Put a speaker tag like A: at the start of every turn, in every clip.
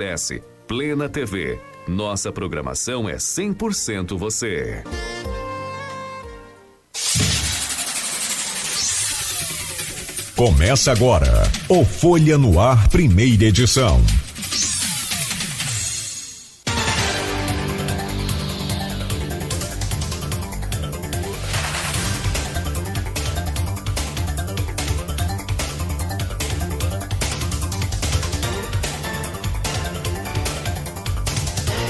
A: Acesse Plena TV. Nossa programação é 100% você.
B: Começa agora o Folha no Ar, primeira edição.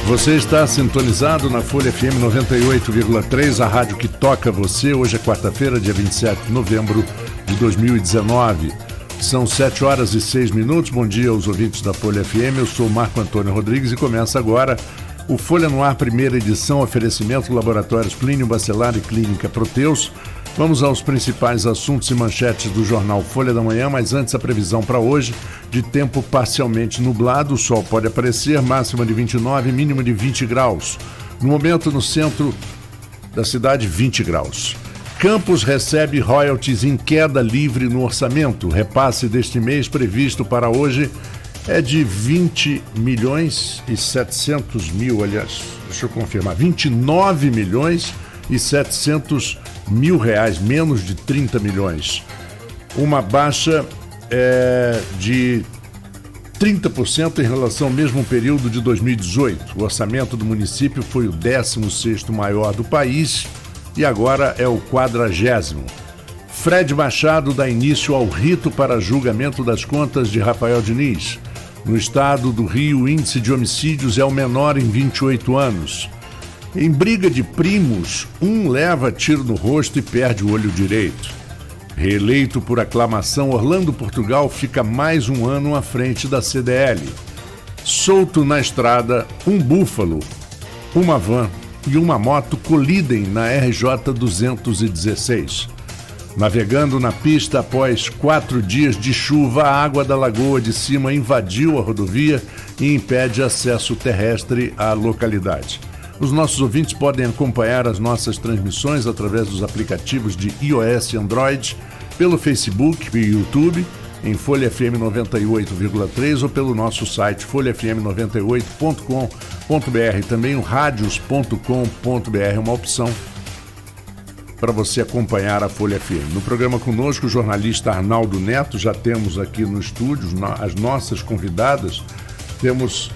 C: Você está sintonizado na Folha FM 98,3, a rádio que toca você. Hoje é quarta-feira, dia 27 de novembro de 2019. São 7h06. Bom dia aos ouvintes da Folha FM. Eu sou Marco Antônio Rodrigues e começa agora o Folha no Ar, primeira edição, oferecimento Laboratórios Plínio Bacelar e Clínica Proteus. Vamos aos principais assuntos e manchetes do jornal Folha da Manhã, mas antes a previsão para hoje, de tempo parcialmente nublado, o sol pode aparecer, máxima de 29, mínima de 20 graus. No momento, no centro da cidade, 20 graus. Campos recebe royalties em queda livre no orçamento. O repasse deste mês previsto para hoje é de 20 milhões e 700 mil, aliás, deixa eu confirmar, 29 milhões e 700 mil reais, menos de 30 milhões. Uma baixa de 30% em relação ao mesmo período de 2018. O orçamento do município foi o 16º maior do país e agora é o 40º. Fred Machado dá início ao rito para julgamento das contas de Rafael Diniz. No estado do Rio, o índice de homicídios é o menor em 28 anos. Em briga de primos, um leva tiro no rosto e perde o olho direito. Reeleito por aclamação, Orlando Portugal fica mais um ano à frente da CDL. Solto na estrada, um búfalo, uma van e uma moto colidem na RJ 216. Navegando na pista após 4 dias de chuva, a água da Lagoa de Cima invadiu a rodovia e impede acesso terrestre à localidade. Os nossos ouvintes podem acompanhar as nossas transmissões através dos aplicativos de iOS e Android, pelo Facebook e YouTube, em Folha FM 98,3 ou pelo nosso site folhafm98.com.br. Também o radios.com.br é uma opção para você acompanhar a Folha FM. No programa conosco, o jornalista Arnaldo Neto. Já temos aqui no estúdio as nossas convidadas. Temos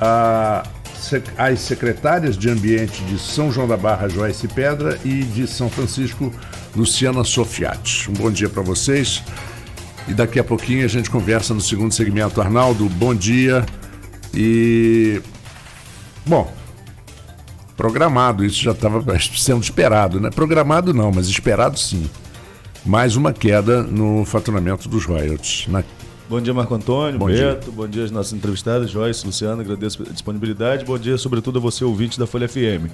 C: as secretárias de Ambiente de São João da Barra, Joyce Pedra, e de São Francisco, Luciana Sofiati. Um bom dia para vocês. E daqui a pouquinho a gente conversa no segundo segmento. Arnaldo, bom dia. E, bom, programado, isso já estava sendo esperado, né? Programado não, mas esperado sim. Mais uma queda no faturamento dos royalties.
D: Bom dia, Marco Antônio, Beto, bom dia às nossas entrevistadas, Joyce, Luciana, agradeço a disponibilidade, bom dia sobretudo a você, ouvinte da Folha FM.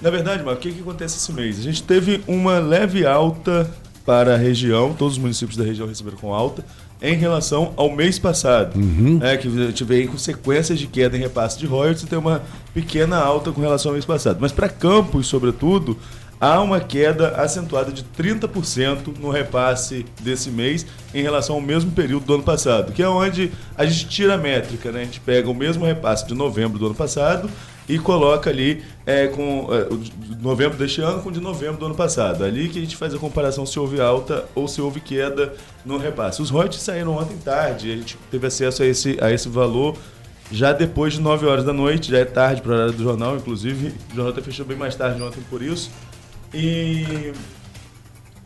D: Na verdade, Marco, o que acontece esse mês? A gente teve uma leve alta para a região, todos os municípios da região receberam com alta, em relação ao mês passado, que a gente veio com sequências de queda em repasse de royalties e tem uma pequena alta com relação ao mês passado. Mas para Campos, sobretudo, há uma queda acentuada de 30% no repasse desse mês em relação ao mesmo período do ano passado, que é onde a gente tira a métrica, né? A gente pega o mesmo repasse de novembro do ano passado e coloca ali de novembro deste ano com de novembro do ano passado. Ali que a gente faz a comparação se houve alta ou se houve queda no repasse. Os royalties saíram ontem tarde, a gente teve acesso a esse valor já depois de 9 horas da noite, já é tarde para o horário do jornal, inclusive o jornal até fechou bem mais tarde ontem por isso. E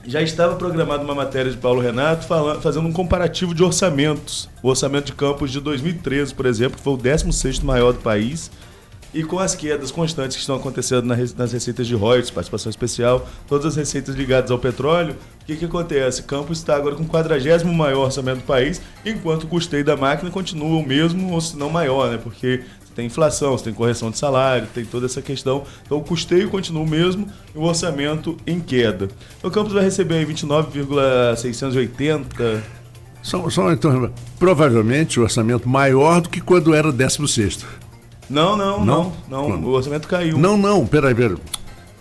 D: já estava programada uma matéria de Paulo Renato fazendo um comparativo de orçamentos. O orçamento de Campos de 2013, por exemplo, que foi o 16º maior do país, e com as quedas constantes que estão acontecendo nas receitas de royalties, participação especial, todas as receitas ligadas ao petróleo, o que acontece? Campos está agora com o 40º maior orçamento do país, enquanto o custeio da máquina continua o mesmo, ou se não maior, né? Porque tem inflação, você tem correção de salário, tem toda essa questão. Então o custeio continua o mesmo e o orçamento em queda. O Campos vai receber aí 29,680.
C: Então, provavelmente o orçamento maior do que quando era 16º.
D: Não. O orçamento caiu.
C: Não, peraí.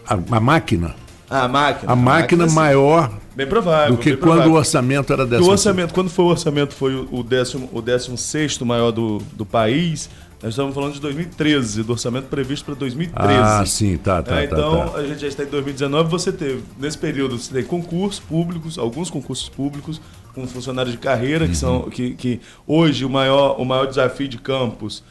C: A máquina.
D: A máquina.
C: A máquina maior
D: bem provável,
C: do que quando o orçamento era 16º.
D: Quando foi o orçamento foi o 16º maior do país, Nós estamos falando de 2013, do orçamento previsto para 2013.
C: Ah, sim, tá.
D: Então, a gente já está em 2019, você teve, nesse período, você tem concursos públicos, alguns concursos públicos, com funcionários de carreira, que hoje o maior desafio de Campos,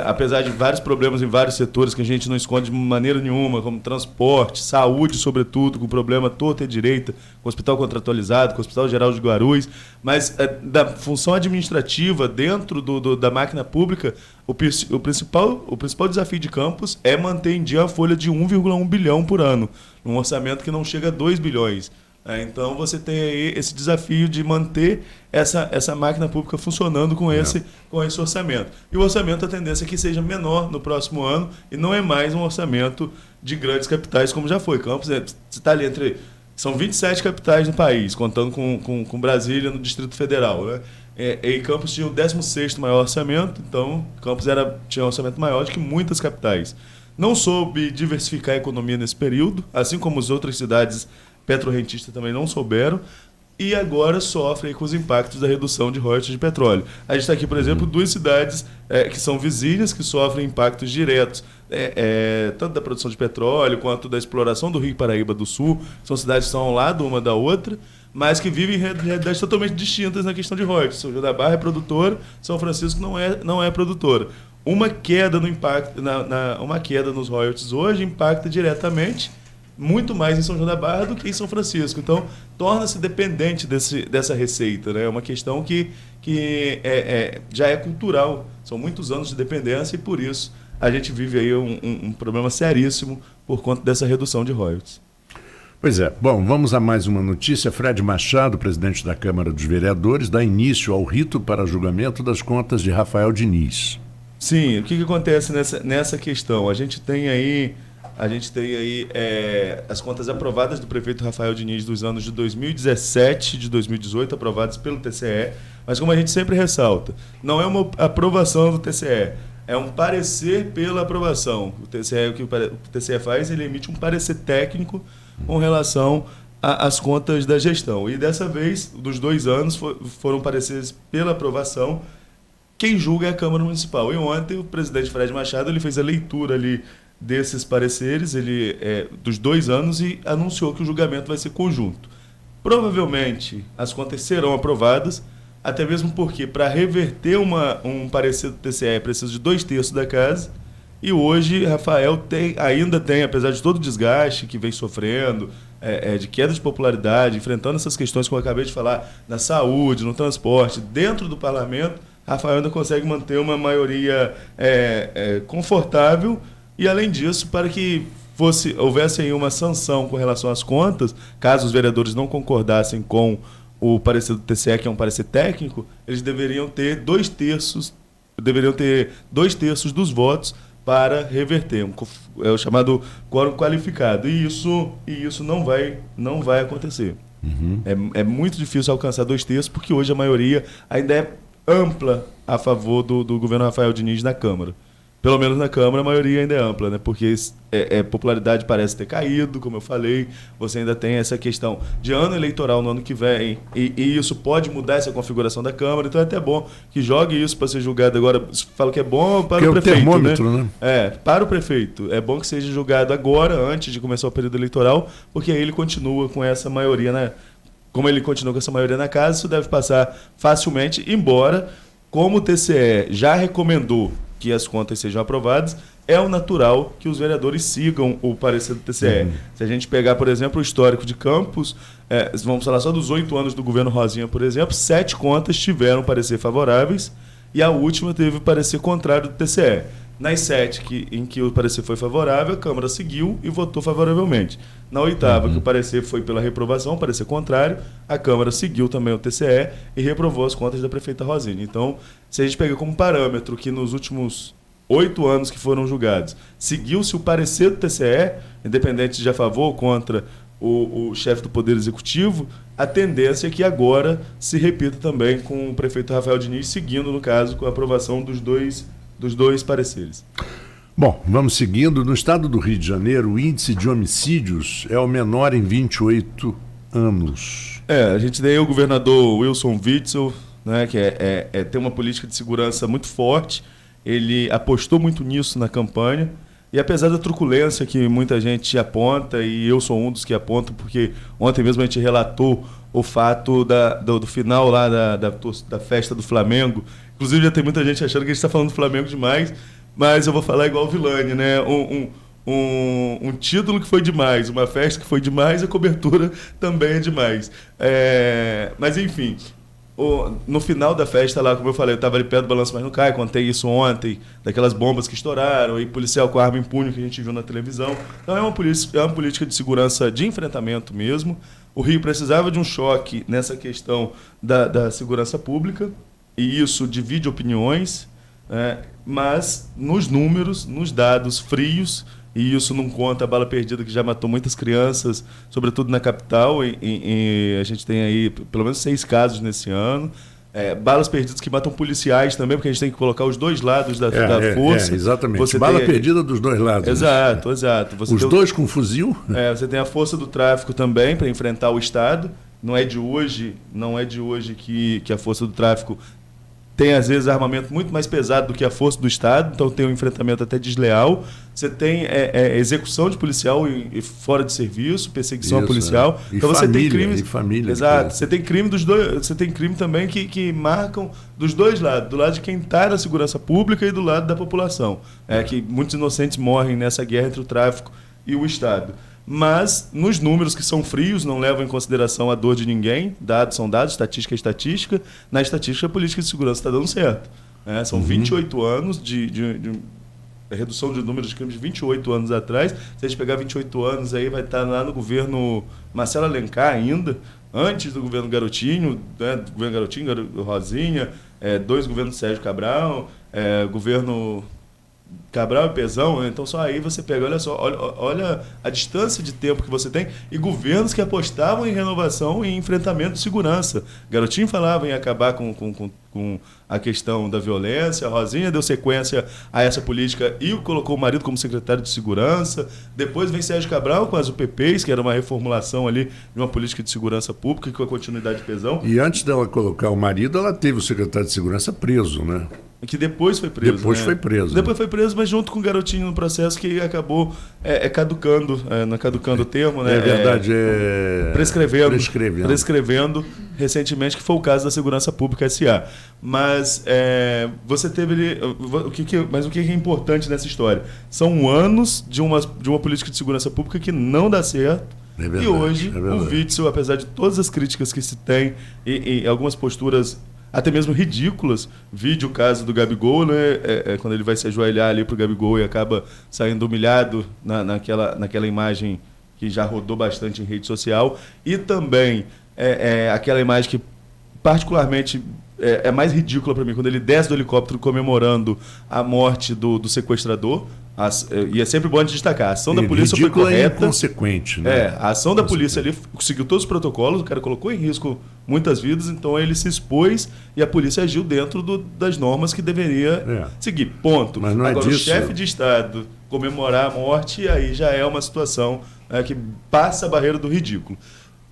D: apesar de vários problemas em vários setores que a gente não esconde de maneira nenhuma, como transporte, saúde, sobretudo, com problema torta e direita, com o hospital contratualizado, com o Hospital Geral de Guarulhos, mas da função administrativa dentro da máquina pública, o principal desafio de Campos é manter em dia a folha de 1,1 bilhão por ano, num orçamento que não chega a 2 bilhões. Então você tem aí esse desafio de manter essa máquina pública funcionando com esse orçamento. E o orçamento, a tendência é que seja menor no próximo ano e não é mais um orçamento de grandes capitais como já foi. Campos está ali são 27 capitais no país, contando com Brasília no Distrito Federal, né? E Campos tinha o 16º maior orçamento, então Campos tinha um orçamento maior do que muitas capitais. Não soube diversificar a economia nesse período, assim como as outras cidades petrorrentistas também não souberam, e agora sofrem com os impactos da redução de royalties de petróleo. A gente está aqui, por exemplo, 2 cidades que são vizinhas, que sofrem impactos diretos, tanto da produção de petróleo quanto da exploração do Rio Paraíba do Sul. São cidades que estão ao lado uma da outra, mas que vivem em realidades totalmente distintas na questão de royalties. São João da Barra é produtora, São Francisco não é produtora. Uma queda no impacto, uma queda nos royalties hoje impacta diretamente muito mais em São João da Barra do que em São Francisco. Então, torna-se dependente dessa receita, né? É uma questão que já é cultural. São muitos anos de dependência e, por isso, a gente vive aí um problema seríssimo por conta dessa redução de royalties.
C: Pois é. Bom, vamos a mais uma notícia. Fred Machado, presidente da Câmara dos Vereadores, dá início ao rito para julgamento das contas de Rafael Diniz.
D: Sim, o que acontece nessa questão? A gente tem aí as contas aprovadas do prefeito Rafael Diniz dos anos de 2017 e de 2018, aprovadas pelo TCE, mas como a gente sempre ressalta, não é uma aprovação do TCE, é um parecer pela aprovação. O que o TCE faz, ele emite um parecer técnico com relação às contas da gestão. E dessa vez, dos 2 anos, foram pareceres pela aprovação. Quem julga é a Câmara Municipal. E ontem o presidente Fred Machado ele fez a leitura ali desses pareceres dos 2 anos e anunciou que o julgamento vai ser conjunto. Provavelmente as contas serão aprovadas, até mesmo porque para reverter um parecer do TCE é preciso de 2/3 da casa, e hoje Rafael ainda tem, apesar de todo o desgaste que vem sofrendo, de queda de popularidade, enfrentando essas questões que eu acabei de falar, na saúde, no transporte, dentro do parlamento, Rafael ainda consegue manter uma maioria confortável. E, além disso, para que houvesse aí uma sanção com relação às contas, caso os vereadores não concordassem com o parecer do TCE, que é um parecer técnico, eles deveriam ter 2/3 dos votos para reverter, é o chamado quórum qualificado. E isso não vai acontecer. É muito difícil alcançar 2/3, porque hoje a maioria ainda é ampla a favor do governo Rafael Diniz na Câmara. Pelo menos na Câmara a maioria ainda é ampla, né? Porque popularidade parece ter caído, como eu falei, você ainda tem essa questão de ano eleitoral no ano que vem, e isso pode mudar essa configuração da Câmara, então é até bom que jogue isso para ser julgado agora. Falo que é bom para o prefeito,
C: termômetro, né?
D: Para o prefeito. É bom que seja julgado agora, antes de começar o período eleitoral, porque aí ele continua com essa maioria, como ele continua com essa maioria na casa, isso deve passar facilmente, embora, como o TCE já recomendou que as contas sejam aprovadas, é o natural que os vereadores sigam o parecer do TCE. Se a gente pegar, por exemplo, o histórico de Campos, vamos falar só dos 8 anos do governo Rosinha, por exemplo, 7 contas tiveram parecer favoráveis e a última teve parecer contrário do TCE. Nas 7 em que o parecer foi favorável, a Câmara seguiu e votou favoravelmente. Na 8ª, que o parecer foi pela reprovação, parecer contrário, a Câmara seguiu também o TCE e reprovou as contas da prefeita Rosinha. Então, se a gente pega como parâmetro que nos últimos 8 anos que foram julgados, seguiu-se o parecer do TCE, independente de a favor ou contra o chefe do Poder Executivo, a tendência é que agora se repita também com o prefeito Rafael Diniz, seguindo, no caso, com a aprovação dos dois pareceres.
C: Bom, vamos seguindo. No estado do Rio de Janeiro, o índice de homicídios é o menor em 28 anos.
D: A gente tem o governador Wilson Witzel, né, que tem uma política de segurança muito forte, ele apostou muito nisso na campanha. E apesar da truculência que muita gente aponta, e eu sou um dos que apontam, porque ontem mesmo a gente relatou o fato do final lá da festa do Flamengo. Inclusive já tem muita gente achando que a gente está falando do Flamengo demais, mas eu vou falar igual o Vilani, né? Um título que foi demais, uma festa que foi demais, a cobertura também é demais. Mas enfim, no final da festa lá, como eu falei, eu estava ali perto do Balanço Mas Não Cai, contei isso ontem, daquelas bombas que estouraram, e policial com arma em punho que a gente viu na televisão. Então é uma política de segurança de enfrentamento mesmo. O Rio precisava de um choque nessa questão da segurança pública, e isso divide opiniões, mas nos números, nos dados frios, e isso não conta a bala perdida que já matou muitas crianças, sobretudo na capital, e a gente tem aí pelo menos 6 casos nesse ano. Balas perdidas que matam policiais também, porque a gente tem que colocar os dois lados da força.
C: Exatamente. Bala perdida dos dois lados.
D: Exato,
C: né?
D: exato.
C: Os dois com fuzil?
D: Você tem a força do tráfico também para enfrentar o Estado. Não é de hoje que a força do tráfico tem, às vezes, armamento muito mais pesado do que a força do Estado, então tem um enfrentamento até desleal. Você tem execução de policial fora de serviço, perseguição a policial.
C: Então
D: você
C: família,
D: tem crimes.
C: E família.
D: Exato. Você tem crime dos dois. Você tem crime também que marcam dos dois lados, do lado de quem está na segurança pública e do lado da população. Que muitos inocentes morrem nessa guerra entre o tráfico e o Estado. Mas, nos números que são frios, não levam em consideração a dor de ninguém, dados são dados, estatística é estatística, na estatística a política de segurança está dando certo. São 28 anos de redução de número de crimes de 28 anos atrás. Se a gente pegar 28 anos, aí vai estar lá no governo Marcelo Alencar ainda, antes do governo Garotinho, do governo Garotinho, Rosinha, 2 governos Sérgio Cabral, governo Cabral e Pezão, então só aí você pega, olha a distância de tempo que você tem, e governos que apostavam em renovação e em enfrentamento de segurança. Garotinho falava em acabar com a questão da violência, a Rosinha deu sequência a essa política e colocou o marido como secretário de segurança. Depois vem Sérgio Cabral com as UPPs, que era uma reformulação ali de uma política de segurança pública com a continuidade de Pezão.
C: E antes dela colocar o marido, ela teve o secretário de segurança preso, né?
D: Que depois foi preso.
C: Depois foi preso,
D: mas junto com o Garotinho no processo, que acabou caducando, não é caducando o termo, né?
C: É verdade,
D: prescrevendo recentemente, que foi o caso da Segurança Pública S.A. Mas você teve mas o que é importante nessa história? São anos de uma política de segurança pública que não dá certo. E hoje o Witzel, apesar de todas as críticas que se tem e algumas posturas até mesmo ridículas, vide o caso do Gabigol, né? Quando ele vai se ajoelhar ali pro Gabigol e acaba saindo humilhado naquela imagem que já rodou bastante em rede social, e também aquela imagem que particularmente é mais ridícula para mim, quando ele desce do helicóptero comemorando a morte do sequestrador. E é sempre bom de destacar, a ação da polícia foi correta.
C: É inconsequente, né?
D: A ação da polícia ali seguiu todos os protocolos, o cara colocou em risco muitas vidas, então ele se expôs e a polícia agiu dentro das normas que deveria seguir. Ponto.
C: Mas não
D: Agora,
C: é disso.
D: O chefe de Estado comemorar a morte, aí já é uma situação que passa a barreira do ridículo.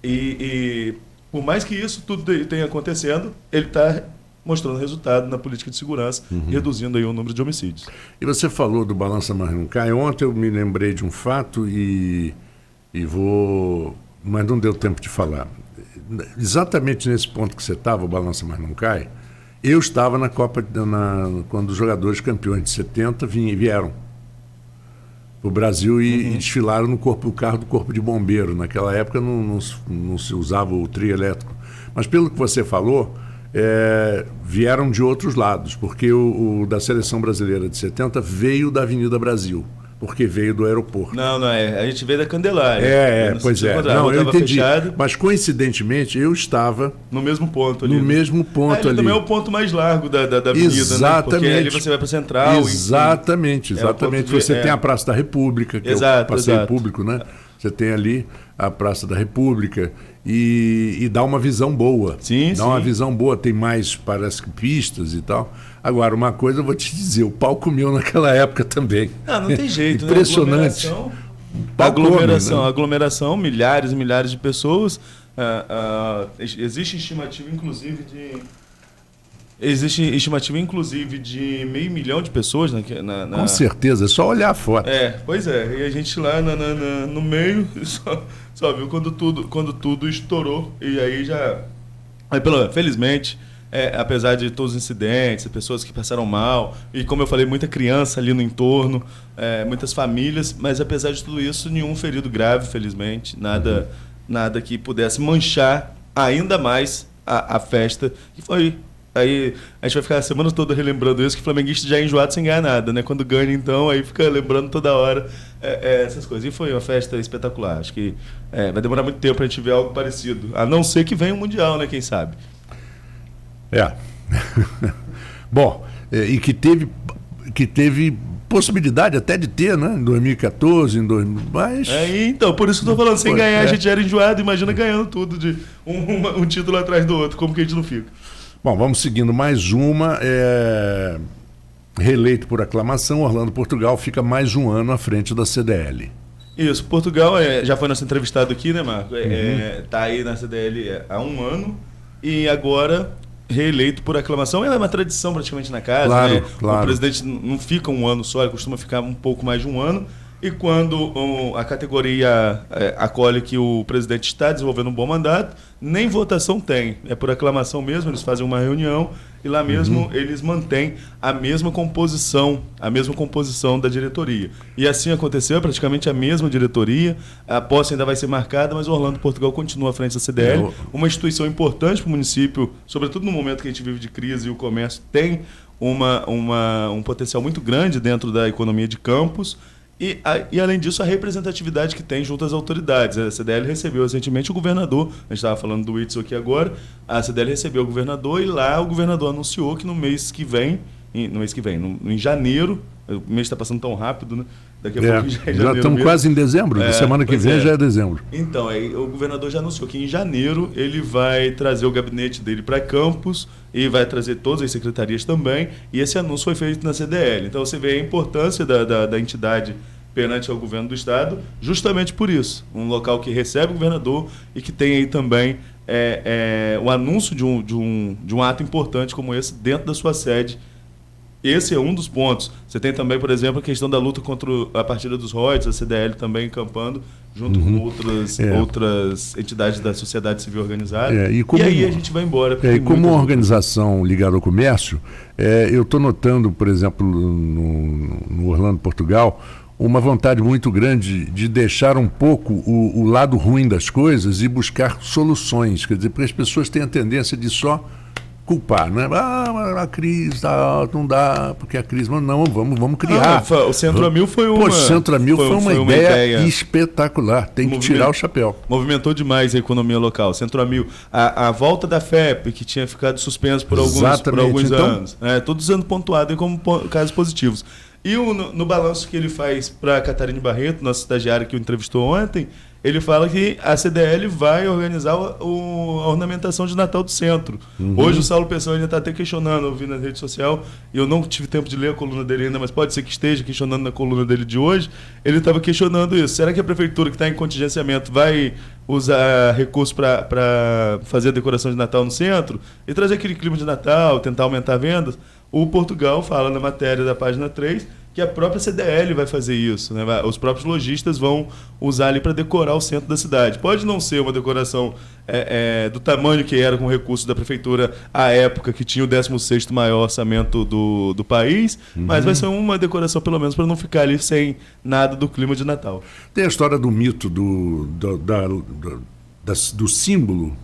D: E por mais que isso tudo tenha acontecendo, ele está mostrando resultado na política de segurança, reduzindo aí o número de homicídios.
C: E você falou do Balança Mas Não Cai. Ontem eu me lembrei de um fato mas não deu tempo de falar. Exatamente nesse ponto que você estava, o Balança Mas Não Cai, eu estava na Copa, quando os jogadores campeões de 70 vieram para o Brasil e desfilaram no carro do Corpo de Bombeiro. Naquela época não se usava o trio elétrico. Mas pelo que você falou, vieram de outros lados, porque o da Seleção Brasileira de 70 veio da Avenida Brasil, porque veio do aeroporto.
D: Não, a gente veio da Candelária.
C: Pois é. Não, eu entendi. Fechado. Mas, coincidentemente, eu estava
D: no mesmo ponto ali.
C: No mesmo ponto ali.
D: Também é o ponto mais largo da avenida,
C: exatamente,
D: né? Porque ali você vai para a Central.
C: Exatamente. Você tem a Praça da República, que é o passeio público, né? Você tem ali a Praça da República e dá uma visão boa. Dá uma visão boa, tem mais, parece que pistas e tal. Agora, uma coisa eu vou te dizer, o pau comeu naquela época também.
D: Não tem jeito.
C: Impressionante.
D: Né? Aglomeração, milhares e milhares de pessoas. Existe estimativa, inclusive, Existe estimativa, inclusive, de 500 mil de pessoas
C: Com certeza, é só olhar a foto.
D: Pois é. E a gente lá no meio só viu quando tudo estourou. E aí já... Felizmente, apesar de todos os incidentes, pessoas que passaram mal, e como eu falei, muita criança ali no entorno, muitas famílias, mas apesar de tudo isso, nenhum ferido grave, felizmente. Nada que pudesse manchar ainda mais a festa, que foi... Aí a gente vai ficar a semana toda relembrando isso, que o flamenguista já é enjoado sem ganhar nada, né? Quando ganha, então, aí fica lembrando toda hora essas coisas. E foi uma festa espetacular. Acho que vai demorar muito tempo pra gente ver algo parecido. A não ser que venha o Mundial, né? Quem sabe?
C: Bom, e que teve possibilidade até de ter, né? Em 2014, mas...
D: Então, por isso que eu tô falando, sem ganhar a gente já era enjoado, imagina ganhando tudo, de um título atrás do outro, como que a gente não fica?
C: Bom, vamos seguindo mais uma. Reeleito por aclamação, Orlando Portugal fica mais um ano à frente da CDL.
D: Isso, Portugal já foi nosso entrevistado aqui, né, Marco? Tá aí na CDL há um ano e agora reeleito por aclamação. É uma tradição praticamente na casa,
C: claro,
D: né?
C: Claro.
D: O presidente não fica um ano só, ele costuma ficar um pouco mais de um ano. E quando a categoria acolhe que o presidente está desenvolvendo um bom mandato, nem votação tem. É por aclamação mesmo, eles fazem uma reunião e lá mesmo eles mantêm a mesma composição da diretoria. E assim aconteceu, praticamente a mesma diretoria. A posse ainda vai ser marcada, mas o Orlando Portugal continua à frente da CDL. Uma instituição importante para o município, sobretudo no momento que a gente vive de crise e o comércio tem um potencial muito grande dentro da economia de Campos. E além disso, a representatividade que tem junto às autoridades. A CDL recebeu recentemente o governador, a gente estava falando do Whitson aqui agora, a CDL recebeu o governador e lá o governador anunciou que no mês que vem, em janeiro, o mês está passando tão rápido, né? Daqui a pouco já é janeiro. Já estamos mesmo.
C: Quase em dezembro, semana que vem já é dezembro.
D: Então, o governador já anunciou que em janeiro ele vai trazer o gabinete dele para Campos e vai trazer todas as secretarias também, e esse anúncio foi feito na CDL. Então você vê a importância da entidade perante ao governo do estado, justamente por isso. Um local que recebe o governador e que tem aí também o anúncio de um ato importante como esse dentro da sua sede. Esse é um dos pontos. Você tem também, por exemplo, a questão da luta contra a partida dos royalties, a CDL também encampando, junto com outras entidades da sociedade civil organizada. E aí a gente vai embora.
C: E como uma organização ligada ao comércio, eu estou notando, por exemplo, no Orlando Portugal, uma vontade muito grande de deixar um pouco o lado ruim das coisas e buscar soluções. Quer dizer, porque as pessoas têm a tendência de só culpar, né? A crise não dá, porque a crise... Não, vamos criar.
D: O Centro a Mil foi uma...
C: O Centro a Mil foi uma ideia espetacular. Tem que tirar o chapéu.
D: Movimentou demais a economia local. Centro a Mil. A volta da FEP, que tinha ficado suspenso por alguns anos. Todos sendo pontuados como casos positivos. E no balanço que ele faz para a Catarina Barreto, nossa estagiária que o entrevistou ontem, ele fala que a CDL vai organizar a ornamentação de Natal do centro. Hoje o Saulo Pessoa ainda está até questionando, eu vi na rede social, e eu não tive tempo de ler a coluna dele ainda, mas pode ser que esteja questionando na coluna dele de hoje. Ele estava questionando isso. Será que a prefeitura que está em contingenciamento vai usar recursos para fazer a decoração de Natal no centro e trazer aquele clima de Natal, tentar aumentar vendas? O Portugal fala na matéria da página 3 que a própria CDL vai fazer isso, né? Os próprios lojistas vão usar ali para decorar o centro da cidade. Pode não ser uma decoração do tamanho que era com recursos da prefeitura à época, que tinha o 16º maior orçamento do país, mas vai ser uma decoração pelo menos para não ficar ali sem nada do clima de Natal.
C: Tem a história do mito do símbolo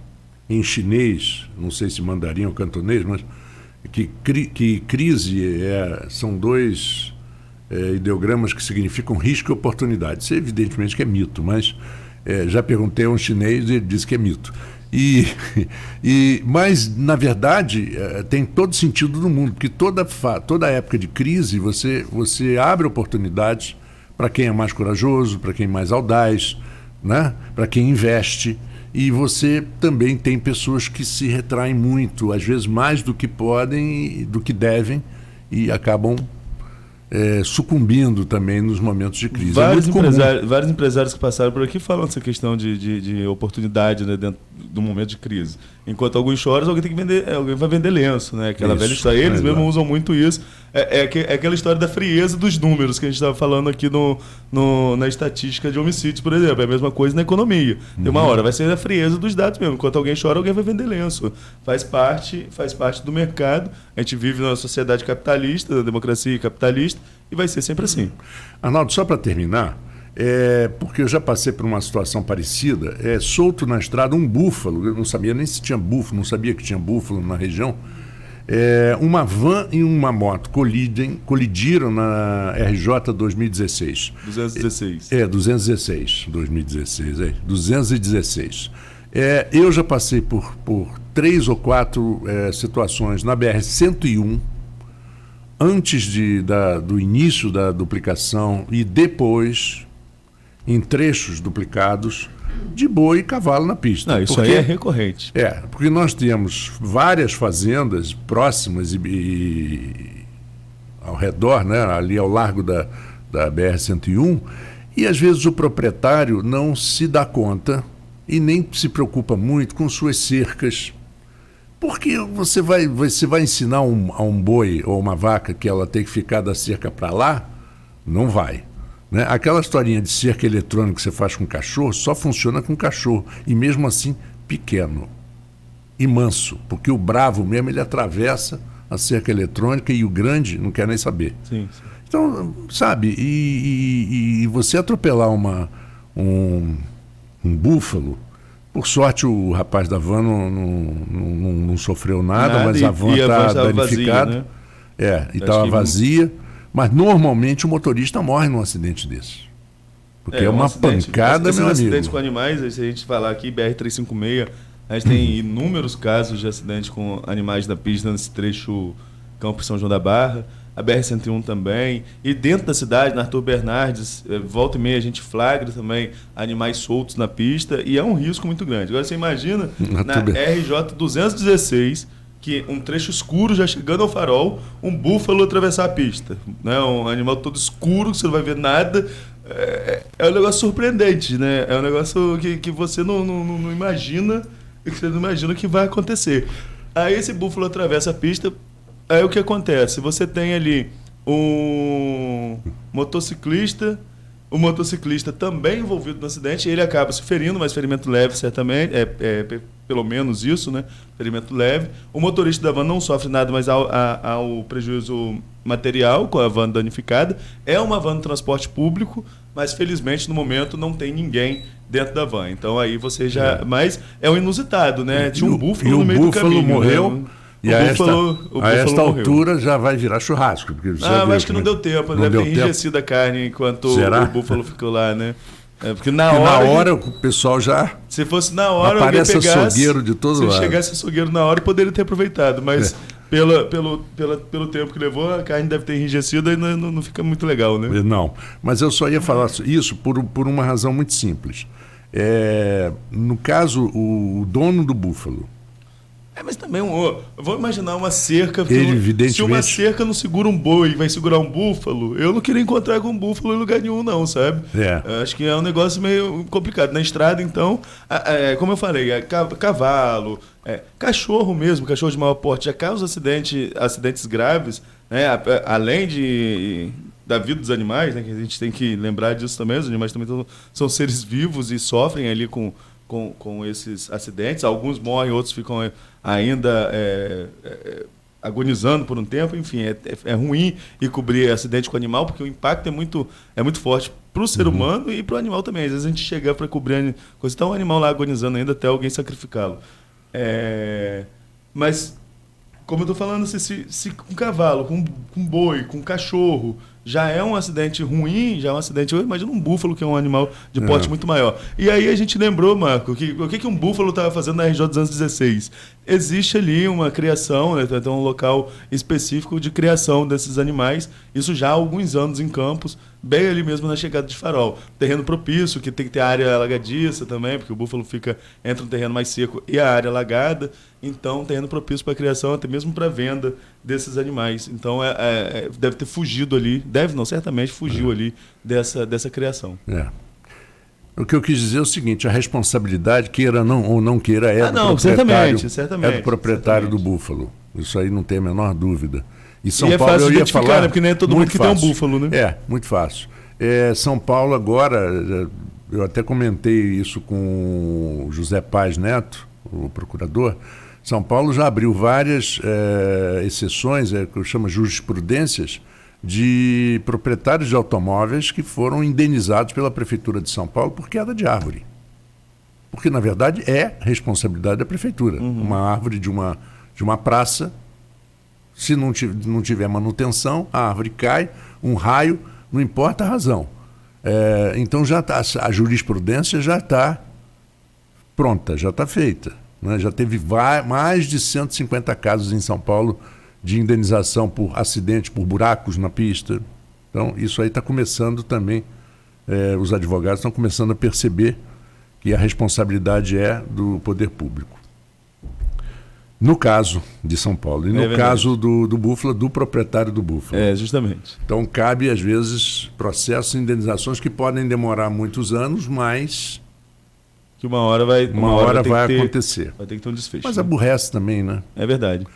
C: em chinês, não sei se mandarim ou cantonês, mas que crise são dois ideogramas que significam risco e oportunidade. Isso evidentemente que é mito, mas já perguntei a um chinês e ele disse que é mito. Mas, na verdade, tem todo sentido do mundo, porque toda época de crise você abre oportunidades para quem é mais corajoso, para quem é mais audaz, né? Para quem investe. E você também tem pessoas que se retraem muito, às vezes mais do que podem, do que devem, e acabam sucumbindo também nos momentos de crise.
D: Vários empresários que passaram por aqui falam dessa questão de oportunidade, né, dentro do momento de crise. Enquanto alguns choram, alguém vai vender lenço, né? Aquela velha história. Eles mesmos usam muito isso. É aquela história da frieza dos números que a gente estava falando aqui na estatística de homicídios, por exemplo. É a mesma coisa na economia. Tem uma hora, vai ser a frieza dos dados mesmo. Enquanto alguém chora, alguém vai vender lenço. Faz parte do mercado. A gente vive numa sociedade capitalista, na democracia capitalista, e vai ser sempre assim.
C: Arnaldo, só para terminar, porque eu já passei por uma situação parecida, solto na estrada um búfalo, eu não sabia nem se tinha búfalo, não sabia que tinha búfalo na região, uma van e uma moto colidiram na RJ 2016.
D: 216.
C: 216. Eu já passei por 3 ou 4 situações na BR-101, antes do início da duplicação e depois, em trechos duplicados, de boi e cavalo na pista.
D: Não, isso aí é recorrente.
C: Porque nós temos várias fazendas próximas e ao redor, né, ali ao largo da BR-101, e às vezes o proprietário não se dá conta e nem se preocupa muito com suas cercas. Porque você vai ensinar a um boi ou uma vaca que ela tem que ficar da cerca para lá? Não vai. Né? Aquela historinha de cerca eletrônica que você faz com cachorro só funciona com cachorro. E mesmo assim, pequeno e manso. Porque o bravo mesmo, ele atravessa a cerca eletrônica e o grande não quer nem saber.
D: Sim.
C: Então, sabe, e você atropelar um búfalo. Por sorte, o rapaz da van não sofreu nada, mas a van está danificada.
D: Vazia, né?
C: Estava vazia. Mas normalmente o motorista morre num acidente desse. Porque é uma pancada, meu amigo.
D: Acidentes com animais, se a gente falar aqui, BR-356, a gente tem inúmeros casos de acidente com animais na pista nesse trecho Campo São João da Barra. A BR-101 também, e dentro da cidade, na Arthur Bernardes, volta e meia a gente flagra também animais soltos na pista, e é um risco muito grande. Agora você imagina, na RJ 216, que um trecho escuro já chegando ao farol, um búfalo atravessar a pista, né? Um animal todo escuro, que você não vai ver nada, é um negócio surpreendente, né? É um negócio que você não imagina, que você não imagina que vai acontecer. Aí esse búfalo atravessa a pista. Aí o que acontece? Você tem ali um motociclista, o motociclista também envolvido no acidente, ele acaba se ferindo, mas ferimento leve certamente, pelo menos isso, né? Ferimento leve. O motorista da van não sofre nada, mas há o prejuízo material com a van danificada. É uma van de transporte público, mas felizmente no momento não tem ninguém dentro da van. Então aí você já... Mas é um inusitado, né? Tinha um búfalo no meio do caminho.
C: E o búfalo morreu... Né? E a esta altura já vai virar churrasco.
D: Mas acho que não deu tempo. Deve ter enrijecido a carne enquanto o búfalo ficou lá, né? Porque na hora o pessoal já... Se fosse na hora,
C: aparece açougueiro de todo lado.
D: Se chegasse açougueiro na hora, poderia ter aproveitado. Mas pelo tempo que levou, a carne deve ter enrijecido e não fica muito legal, né?
C: Não, mas eu só ia falar isso por uma razão muito simples. No caso, o dono do búfalo,
D: mas também, vou imaginar uma cerca.
C: Se
D: uma cerca não segura um boi, vai segurar um búfalo, eu não queria encontrar com um búfalo em lugar nenhum, não, sabe? Acho que é um negócio meio complicado. Na estrada, então, como eu falei, cavalo, cachorro mesmo, cachorro de maior porte, já causa acidentes graves, né? Além da vida dos animais, né? Que a gente tem que lembrar disso também. Os animais também são seres vivos e sofrem ali com esses acidentes. Alguns morrem, outros ficam ainda agonizando por um tempo. Enfim, é ruim ir cobrir acidente com animal, porque o impacto é muito forte para o ser humano e para o animal também. Às vezes a gente chega para cobrir coisa, está um animal lá agonizando ainda até alguém sacrificá-lo. Mas, como eu estou falando, se com cavalo, com boi, com cachorro, já é um acidente ruim, já é um acidente... Eu imagino um búfalo, que é um animal de porte muito maior. E aí a gente lembrou, Marco, o que um búfalo estava fazendo na RJ 216? Existe ali uma criação, né? Tem um local específico de criação desses animais, isso já há alguns anos em Campos, bem ali mesmo na chegada de Farol. Terreno propício, que tem que ter área alagadiça também, porque o búfalo fica entre um terreno mais seco e a área alagada. então terreno propício para a criação, até mesmo para venda desses animais. Então deve ter fugido ali, certamente fugiu ali dessa criação.
C: O que eu quis dizer é o seguinte: a responsabilidade, queira ou não queira, é do proprietário do búfalo. Isso aí não tem a menor dúvida. E São Paulo,
D: fácil de identificar, né? Porque nem é todo mundo que tem um búfalo, né?
C: Muito fácil. São Paulo agora, eu até comentei isso com o José Paz Neto, o procurador. São Paulo já abriu várias exceções, que eu chamo jurisprudências, de proprietários de automóveis que foram indenizados pela Prefeitura de São Paulo por queda de árvore. Porque, na verdade, é responsabilidade da Prefeitura. Uma árvore de uma praça, se não tiver manutenção, a árvore cai, um raio, não importa a razão. Então a jurisprudência já está pronta, já está feita. Né? Já teve mais de 150 casos em São Paulo de indenização por acidente, por buracos na pista. Então, isso aí está começando também, os advogados estão começando a perceber que a responsabilidade é do poder público. No caso de São Paulo. E no caso do búfalo, do proprietário do búfalo.
D: Justamente.
C: Então, cabe, às vezes, processos e indenizações que podem demorar muitos anos, mas
D: que uma hora vai
C: acontecer.
D: Vai ter que ter um desfecho.
C: Mas aborrece também, né?
D: É verdade.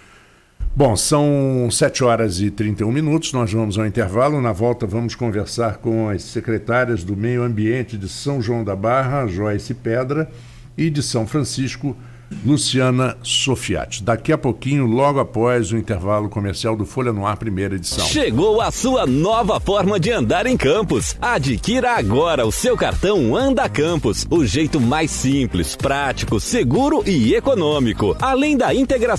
C: Bom, são 7h31, nós vamos ao intervalo. Na volta vamos conversar com as secretárias do Meio Ambiente de São João da Barra, Joyce Pedra, e de São Francisco, Luciana Sofiati. Daqui a pouquinho, logo após o intervalo comercial do Folha no Ar, primeira edição.
E: Chegou a sua nova forma de andar em Campos. Adquira agora o seu cartão Anda Campos, o jeito mais simples, prático, seguro e econômico, além da integração